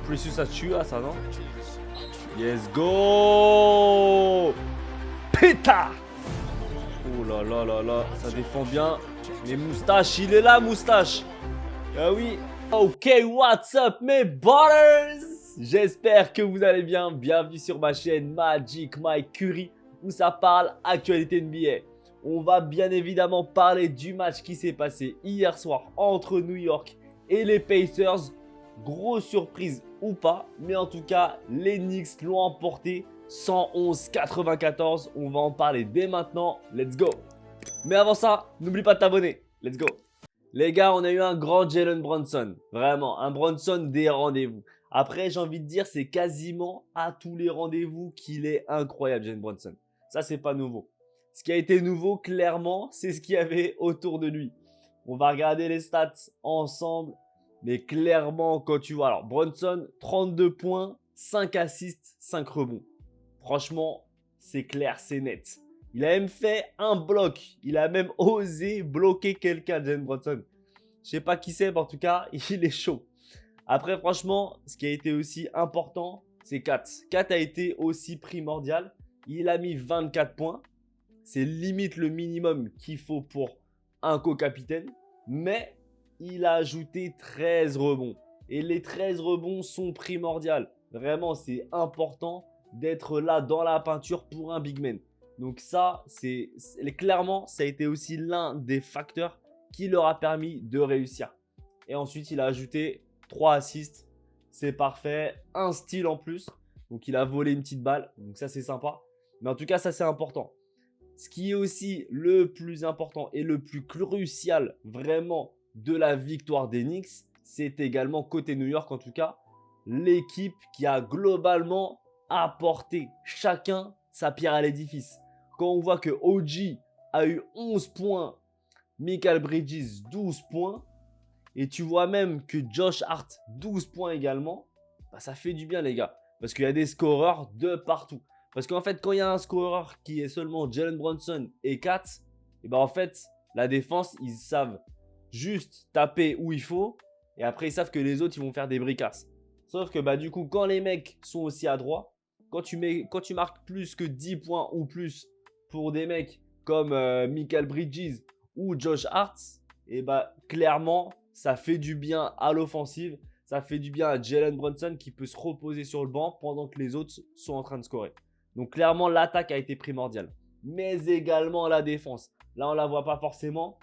Precious Achua, ça non? Let's go! Pétard! Oh là là là là, ça défend bien. Mais Moustache, il est là, Moustache! Ah oui! Ok, what's up mes butters? J'espère que vous allez bien. Bienvenue sur ma chaîne Magic Mike Curry où ça parle actualité NBA. On va bien évidemment parler du match qui s'est passé hier soir entre New York et les Pacers. Grosse surprise ou pas, mais en tout cas, les Knicks l'ont emporté 111-94. On va en parler dès maintenant. Let's go! Mais avant ça, n'oublie pas de t'abonner. Let's go! Les gars, on a eu un grand Jalen Brunson. Vraiment, un Brunson des rendez-vous. Après, j'ai envie de dire, c'est quasiment à tous les rendez-vous qu'il est incroyable, Jalen Brunson. Ça, c'est pas nouveau. Ce qui a été nouveau, clairement, c'est ce qu'il y avait autour de lui. On va regarder les stats ensemble. Mais clairement, quand tu vois... Alors, Brunson, 32 points, 5 assists, 5 rebonds. Franchement, c'est clair, c'est net. Il a même fait un bloc. Il a même osé bloquer quelqu'un, Jalen Brunson. Je sais pas qui c'est, mais en tout cas, il est chaud. Après, franchement, ce qui a été aussi important, c'est Kat. Kat a été aussi primordial. Il a mis 24 points. C'est limite le minimum qu'il faut pour un co-capitaine. Mais il a ajouté 13 rebonds. Et les 13 rebonds sont primordiaux. Vraiment, c'est important d'être là dans la peinture pour un big man. Donc ça, clairement, ça a été aussi l'un des facteurs qui leur a permis de réussir. Et ensuite, il a ajouté 3 assists. C'est parfait. Un steal en plus. Donc, il a volé une petite balle. Donc ça, c'est sympa. Mais en tout cas, ça, c'est important. Ce qui est aussi le plus important et le plus crucial vraiment de la victoire des Knicks, c'est également côté New York en tout cas, l'équipe qui a globalement apporté chacun sa pierre à l'édifice. Quand on voit que OG a eu 11 points, Mikal Bridges 12 points, et tu vois même que Josh Hart 12 points également, bah ça fait du bien les gars. Parce qu'il y a des scoreurs de partout. Parce qu'en fait, quand il y a un scoreur qui est seulement Jalen Brunson et Kat, et ben en fait, la défense, ils savent juste taper où il faut. Et après, ils savent que les autres, ils vont faire des bricasses. Sauf que bah, du coup, quand les mecs sont aussi adroits, quand tu marques plus que 10 points ou plus pour des mecs comme Mikal Bridges ou Josh Hart, et bah clairement, ça fait du bien à l'offensive. Ça fait du bien à Jalen Brunson qui peut se reposer sur le banc pendant que les autres sont en train de scorer. Donc clairement, l'attaque a été primordiale. Mais également la défense. Là, on ne la voit pas forcément.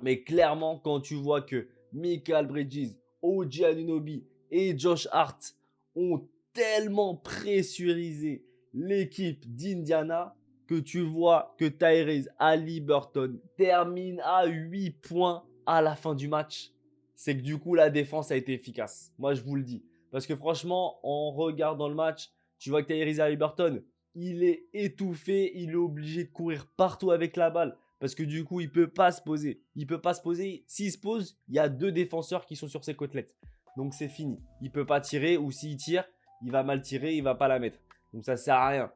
Mais clairement, quand tu vois que Mikal Bridges, OG Anunoby et Josh Hart ont tellement pressurisé l'équipe d'Indiana que tu vois que Tyrese Haliburton termine à 8 points à la fin du match. C'est que du coup, la défense a été efficace. Moi, je vous le dis. Parce que franchement, en regardant le match, tu vois que Tyrese Haliburton, il est étouffé, il est obligé de courir partout avec la balle. Parce que du coup, il ne peut pas se poser. Il ne peut pas se poser. S'il se pose, il y a deux défenseurs qui sont sur ses côtelettes. Donc c'est fini. Il ne peut pas tirer ou s'il tire, il va mal tirer, il ne va pas la mettre. Donc ça ne sert à rien.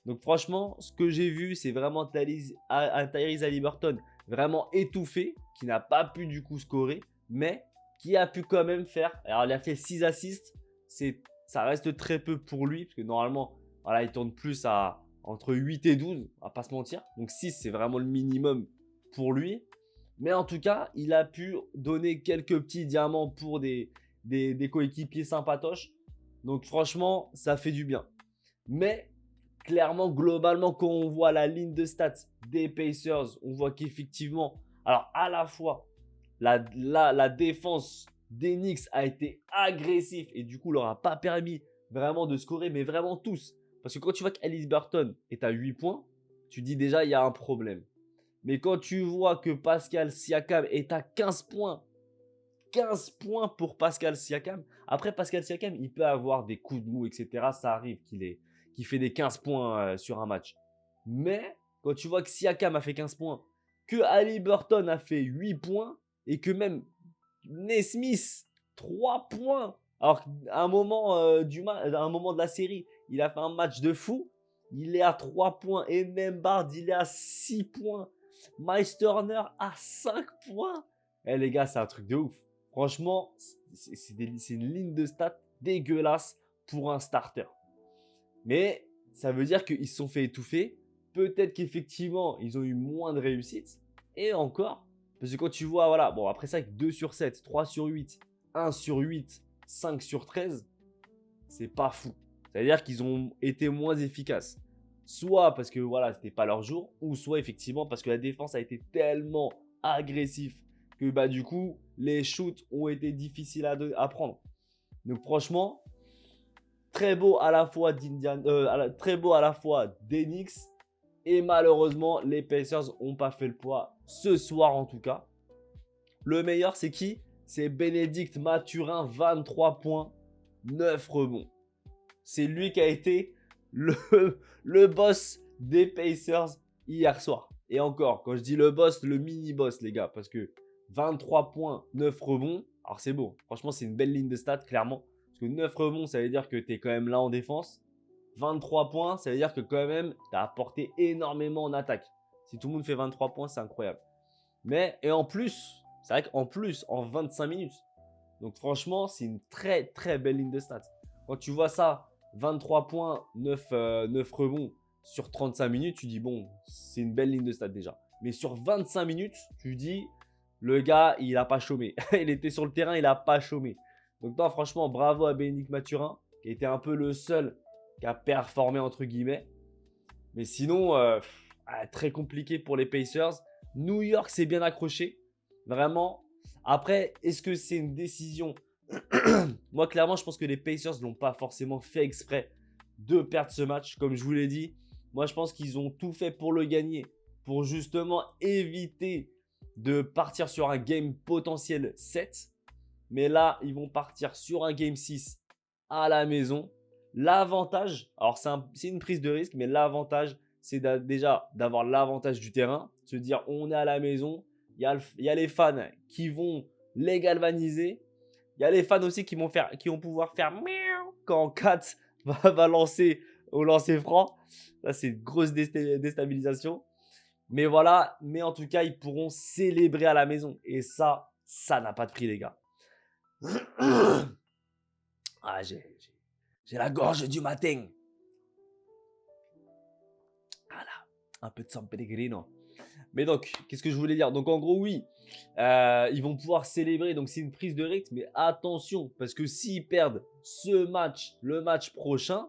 Donc franchement, ce que j'ai vu, c'est vraiment Tyrese Haliburton vraiment étouffé, qui n'a pas pu du coup scorer, mais qui a pu quand même faire. Alors il a fait 6 assists. Ça reste très peu pour lui, parce que normalement, voilà, il tourne plus à entre 8 et 12, on va pas se mentir. Donc 6, c'est vraiment le minimum pour lui. Mais en tout cas, il a pu donner quelques petits diamants pour des coéquipiers sympatoches. Donc franchement, ça fait du bien. Mais clairement, globalement, quand on voit la ligne de stats des Pacers, on voit qu'effectivement, alors à la fois, la défense des Knicks a été agressive et du coup, leur a pas permis vraiment de scorer, mais vraiment tous. Parce que quand tu vois qu'Haliburton est à 8 points, tu dis déjà il y a un problème. Mais quand tu vois que Pascal Siakam est à 15 points, 15 points pour Pascal Siakam. Après, Pascal Siakam, il peut avoir des coups de mou, etc. Ça arrive qu'il fait des 15 points sur un match. Mais quand tu vois que Siakam a fait 15 points, que Haliburton a fait 8 points et que même Nesmith, 3 points. Alors qu'à un moment, à un moment de la série, il a fait un match de fou. Il est à 3 points. Et même Bard, il est à 6 points. Miles Turner à 5 points. Eh les gars, c'est un truc de ouf. Franchement, c'est une ligne de stats dégueulasse pour un starter. Mais ça veut dire qu'ils se sont fait étouffer. Peut-être qu'effectivement, ils ont eu moins de réussite. Et encore, parce que quand tu vois, voilà, bon, après ça, 2 sur 7, 3 sur 8, 1 sur 8, 5 sur 13, c'est pas fou. C'est-à-dire qu'ils ont été moins efficaces. Soit parce que voilà, c'était pas leur jour, ou soit effectivement parce que la défense a été tellement agressive que bah du coup, les shoots ont été difficiles à prendre. Donc franchement, très beau à la fois très beau à la fois d'Enix, et malheureusement, les Pacers n'ont pas fait le poids ce soir en tout cas. Le meilleur, c'est qui? C'est Bénédicte Mathurin, 23 points, 9 rebonds. C'est lui qui a été le boss des Pacers hier soir. Et encore, quand je dis le boss, le mini-boss, les gars. Parce que 23 points, 9 rebonds. Alors c'est beau. Franchement, c'est une belle ligne de stats, clairement. Parce que 9 rebonds, ça veut dire que tu es quand même là en défense. 23 points, ça veut dire que quand même, tu as apporté énormément en attaque. Si tout le monde fait 23 points, c'est incroyable. Mais, et en plus, c'est vrai qu'en plus, en 25 minutes. Donc franchement, c'est une très très belle ligne de stats. Quand tu vois ça, 23 points, 9 rebonds sur 35 minutes, tu dis bon, c'est une belle ligne de stats déjà. Mais sur 25 minutes, tu dis, le gars, il n'a pas chômé. Il était sur le terrain, il n'a pas chômé. Donc non, franchement, bravo à Bénédicte Mathurin, qui était un peu le seul qui a performé entre guillemets. Mais sinon, très compliqué pour les Pacers. New York s'est bien accroché, vraiment. Après, est-ce que c'est une décision? Moi, clairement, je pense que les Pacers ne l'ont pas forcément fait exprès de perdre ce match. Comme je vous l'ai dit, moi, je pense qu'ils ont tout fait pour le gagner, pour justement éviter de partir sur un game potentiel 7. Mais là, ils vont partir sur un game 6 à la maison. L'avantage, alors c'est une prise de risque, mais l'avantage, c'est déjà d'avoir l'avantage du terrain. Se dire, on est à la maison, il y a les fans qui vont les galvaniser. Il y a les fans aussi qui vont pouvoir faire miaou quand Kat va lancer au lancer franc. Ça, c'est une grosse déstabilisation. Mais voilà, mais en tout cas, ils pourront célébrer à la maison. Et ça n'a pas de prix, les gars. Ah, j'ai la gorge du matin. Voilà, un peu de San Pellegrino. Mais donc, qu'est-ce que je voulais dire? Donc, en gros, oui, ils vont pouvoir célébrer. Donc, c'est une prise de rythme. Mais attention, parce que s'ils perdent ce match, le match prochain,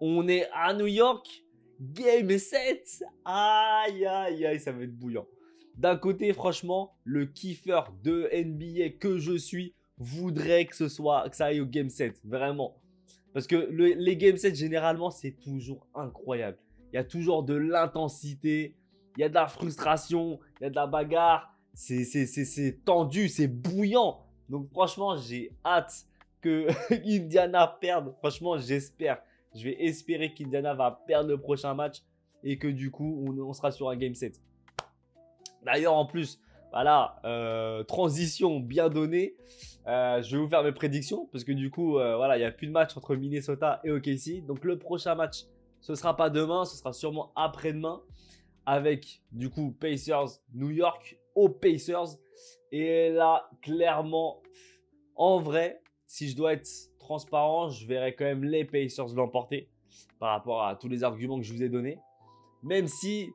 on est à New York, Game 7. Aïe, aïe, aïe, ça va être bouillant. D'un côté, franchement, le kiffeur de NBA que je suis voudrait que ça aille au Game 7. Vraiment. Parce que les Game 7, généralement, c'est toujours incroyable. Il y a toujours de l'intensité, il y a de la frustration, il y a de la bagarre. C'est tendu, c'est bouillant. Donc franchement, j'ai hâte que Indiana perde. Franchement, j'espère. Je vais espérer qu'Indiana va perdre le prochain match et que du coup, on sera sur un Game 7. D'ailleurs, en plus, voilà, transition bien donnée. Je vais vous faire mes prédictions parce que du coup, voilà, il n'y a plus de match entre Minnesota et OKC. Donc le prochain match, ce ne sera pas demain, ce sera sûrement après-demain avec du coup Pacers New York aux Pacers. Et là, clairement, en vrai, si je dois être transparent, je verrais quand même les Pacers l'emporter par rapport à tous les arguments que je vous ai donnés. Même si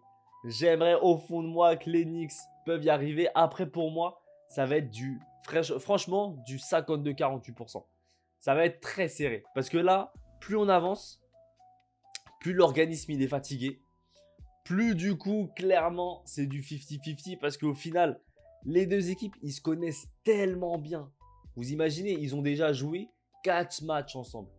j'aimerais au fond de moi que les Knicks peuvent y arriver. Après, pour moi, ça va être franchement du 52-48%. Ça va être très serré. Parce que là, plus on avance, plus l'organisme il est fatigué. Plus du coup, clairement, c'est du 50-50. Parce qu'au final, les deux équipes, ils se connaissent tellement bien. Vous imaginez, ils ont déjà joué 4 matchs ensemble.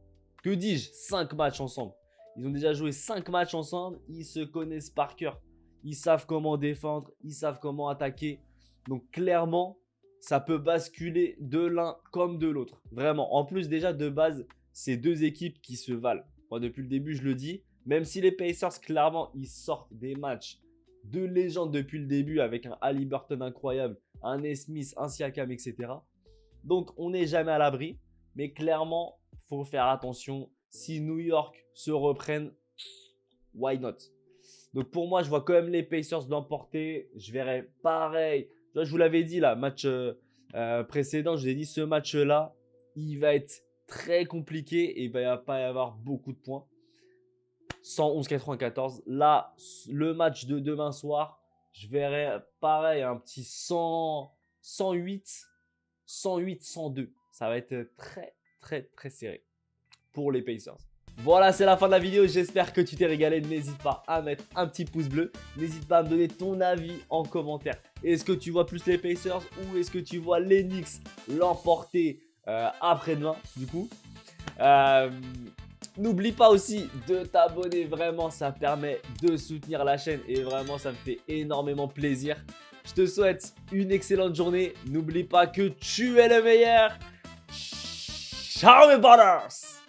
Que dis-je? 5 matchs ensemble. Ils ont déjà joué 5 matchs ensemble. Ils se connaissent par cœur. Ils savent comment défendre. Ils savent comment attaquer. Donc clairement, ça peut basculer de l'un comme de l'autre. Vraiment. En plus, déjà de base, c'est deux équipes qui se valent. Moi, depuis le début, je le dis. Même si les Pacers, clairement, ils sortent des matchs de légende depuis le début avec un Haliburton incroyable, un Nesmith, un Siakam, etc. Donc, on n'est jamais à l'abri. Mais clairement, il faut faire attention. Si New York se reprennent, why not? Donc, pour moi, je vois quand même les Pacers l'emporter. Je verrai pareil. Je vous l'avais dit là, match précédents, je vous ai dit, ce match-là, il va être très compliqué et il va pas y avoir beaucoup de points. 111,94. Là, le match de demain soir, je verrai pareil, un petit 100, 108, 108, 102. Ça va être très, très, très serré pour les Pacers. Voilà, c'est la fin de la vidéo. J'espère que tu t'es régalé. N'hésite pas à mettre un petit pouce bleu. N'hésite pas à me donner ton avis en commentaire. Est-ce que tu vois plus les Pacers ou est-ce que tu vois les Knicks l'emporter après-demain, du coup N'oublie pas aussi de t'abonner, vraiment ça permet de soutenir la chaîne et vraiment ça me fait énormément plaisir. Je te souhaite une excellente journée, n'oublie pas que tu es le meilleur. Ciao mes brothers!